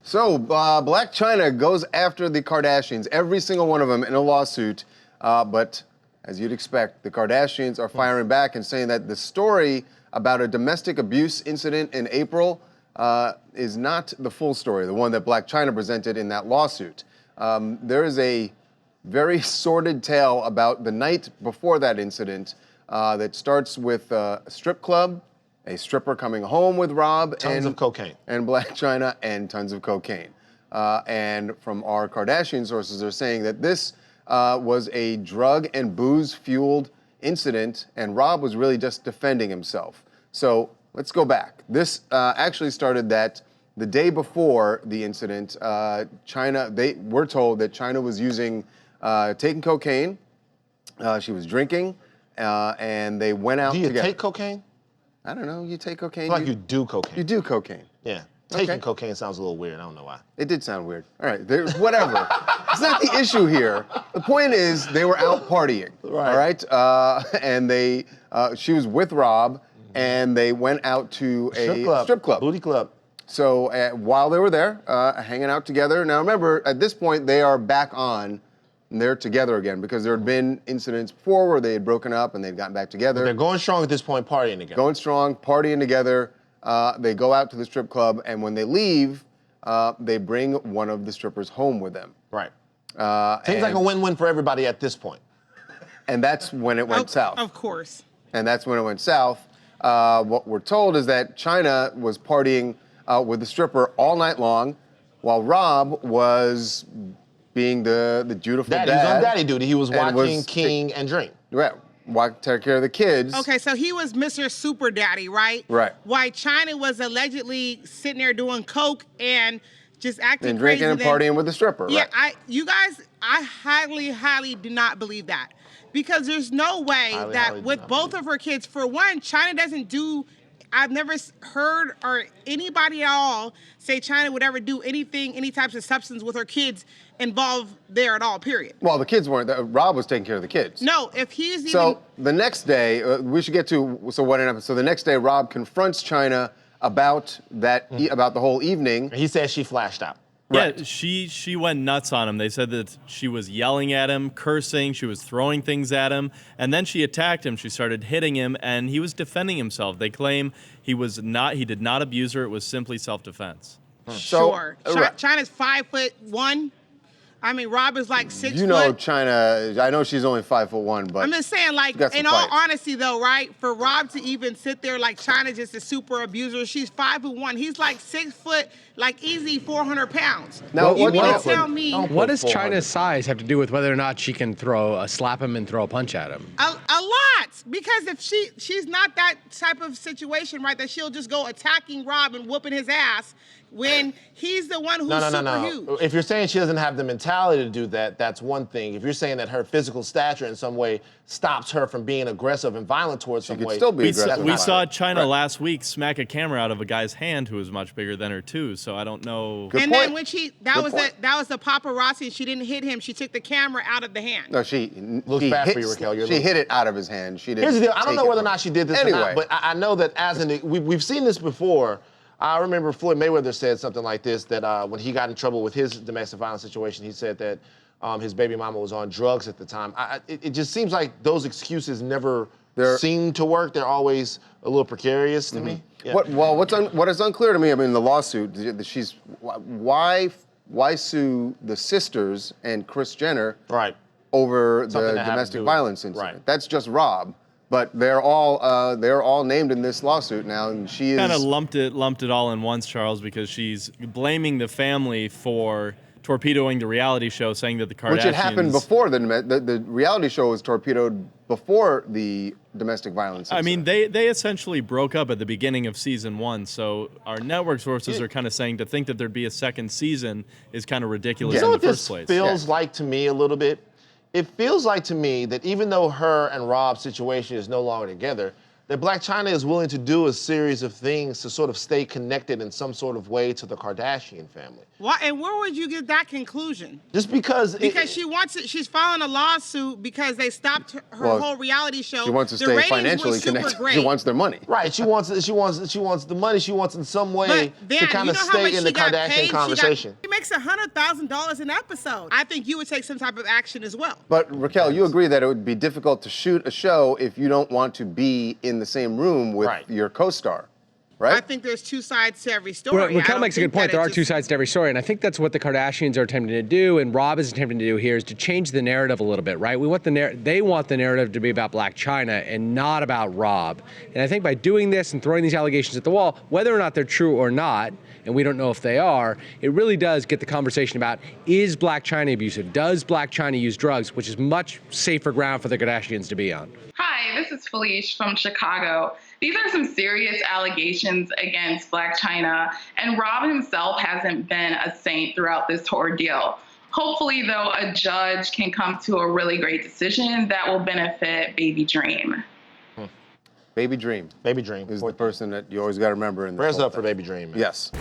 So, Blac Chyna goes after the Kardashians, every single one of them in a lawsuit. But as you'd expect, the Kardashians are firing back and saying that the story about a domestic abuse incident in April is not the full story, the one that Blac Chyna presented in that lawsuit. There is a very sordid tale about the night before that incident that starts with a strip club, a stripper coming home with Rob. Tons of cocaine. And Blac Chyna and tons of cocaine. And from our Kardashian sources, they're saying that this was a drug and booze-fueled incident, and Rob was really just defending himself. So let's go back. This actually started that the day before the incident, we're told that Chyna was taking cocaine, she was drinking, and they went out together. Do you take cocaine? I don't know, you take cocaine? I feel like you do cocaine. You do cocaine. Yeah. Taking cocaine sounds a little weird. I don't know why. It did sound weird. All right, whatever. It's not the issue here. The point is they were out partying. Right. All right? And she was with Rob, and they went out to a strip club. Booty club. So while they were there, hanging out together. Now remember, at this point, they are back on. And they're together again because there had been incidents before where they had broken up and they'd gotten back together. But they're going strong at this point, partying together. Going strong, partying together. They go out to the strip club, and when they leave, they bring one of the strippers home with them. Right. Seems like a win-win for everybody at this point. And that's when it went south. Of course. And that's when it went south. What we're told is that Chyna was partying with the stripper all night long, while Rob was being the dutiful dad. He was on daddy duty. He was watching King and Drink. Right. Take care of the kids. Okay, so he was Mr. Super Daddy, right? Right. While Chyna was allegedly sitting there doing coke and just acting and crazy. And drinking and partying with the stripper. Yeah, right. you guys, I highly do not believe that. Because there's no way that with both of her kids, for one, Chyna doesn't do, I've never heard or anybody at all say Chyna would ever do anything, any types of substance with her kids involved there at all, period. Well, the kids weren't. Rob was taking care of the kids. No, if he's even... So the next day, we should get to, so what happened? So the next day, Rob confronts Chyna about about the whole evening. He says she flashed out. Right. Yeah, she went nuts on him. They said that she was yelling at him, cursing, she was throwing things at him, and then she attacked him. She started hitting him, and he was defending himself. They claim he did not abuse her. It was simply self-defense. Sure. Chyna's 5'1". I mean, Rob is like 6 foot. You know Chyna, I know she's only 5'1", but I'm just saying, like, in all honesty, though, right? For Rob to even sit there like Chyna just a super abuser, she's 5'1". He's like 6 foot, like easy 400 pounds. Now, you mean to tell me? What does Chyna's size have to do with whether or not she can slap him and throw a punch at him? A lot, because if she's not that type of situation, right, that she'll just go attacking Rob and whooping his ass when he's the one who's super huge. If you're saying she doesn't have the mentality to do that, that's one thing. If you're saying that her physical stature in some way stops her from being aggressive and violent towards she could still be aggressive. We saw Chyna last week smack a camera out of a guy's hand who was much bigger than her too. So I don't know. Good point. Then when that was the paparazzi, she didn't hit him. She took the camera out of the hand. No, she bad for you, Raquel. She hit it out of his hand. She didn't. Here's the deal. I don't know whether or not she did this anyway. or not, but I know that we've seen this before. I remember Floyd Mayweather said something like this, that when he got in trouble with his domestic violence situation, he said that his baby mama was on drugs at the time. It just seems like those excuses never seem to work. They're always a little precarious to me. Yeah. What is unclear to me, I mean, the lawsuit, why sue the sisters and Kris Jenner over the domestic violence incident? Right. That's just Rob. But they're all named in this lawsuit now, and she is kind of lumped it all in once, Charles, because she's blaming the family for torpedoing the reality show, saying that the Kardashians... Which had happened before the reality show was torpedoed before the domestic violence incident. I mean, they essentially broke up at the beginning of season 1, so our network sources are kind of saying to think that there'd be a second season is kind of ridiculous in the first place. You know what this feels like to me a little bit? It feels like to me that even though her and Rob's situation is no longer together, that Blac Chyna is willing to do a series of things to sort of stay connected in some sort of way to the Kardashian family. Why? And where would you get that conclusion? Just because she wants it. She's filing a lawsuit because they stopped her whole reality show. She wants to The stay ratings financially were super connected. great. She wants their money. Right, she wants the money. She wants in some way to kind of stay in the Kardashian conversation. She makes $100,000 an episode. I think you would take some type of action as well. But Raquel, you agree that it would be difficult to shoot a show if you don't want to be in the same room with your co-star, right? I think there's two sides to every story. Raquel makes a good point. There are two sides to every story, and I think that's what the Kardashians are attempting to do, and Rob is attempting to do here, is to change the narrative a little bit, right? We want they want the narrative to be about Blac Chyna and not about Rob. And I think by doing this and throwing these allegations at the wall, whether or not they're true or not, and we don't know if they are, it really does get the conversation about, is Blac Chyna abusive? Does Blac Chyna use drugs? Which is much safer ground for the Kardashians to be on. Hi, this is Felice from Chicago. These are some serious allegations against Blac Chyna, and Rob himself hasn't been a saint throughout this ordeal. Hopefully, though, a judge can come to a really great decision that will benefit Baby Dream. Baby Dream. Baby Dream. Is the person that you always got to remember in the Prayers up for Baby Dream, man. Yes.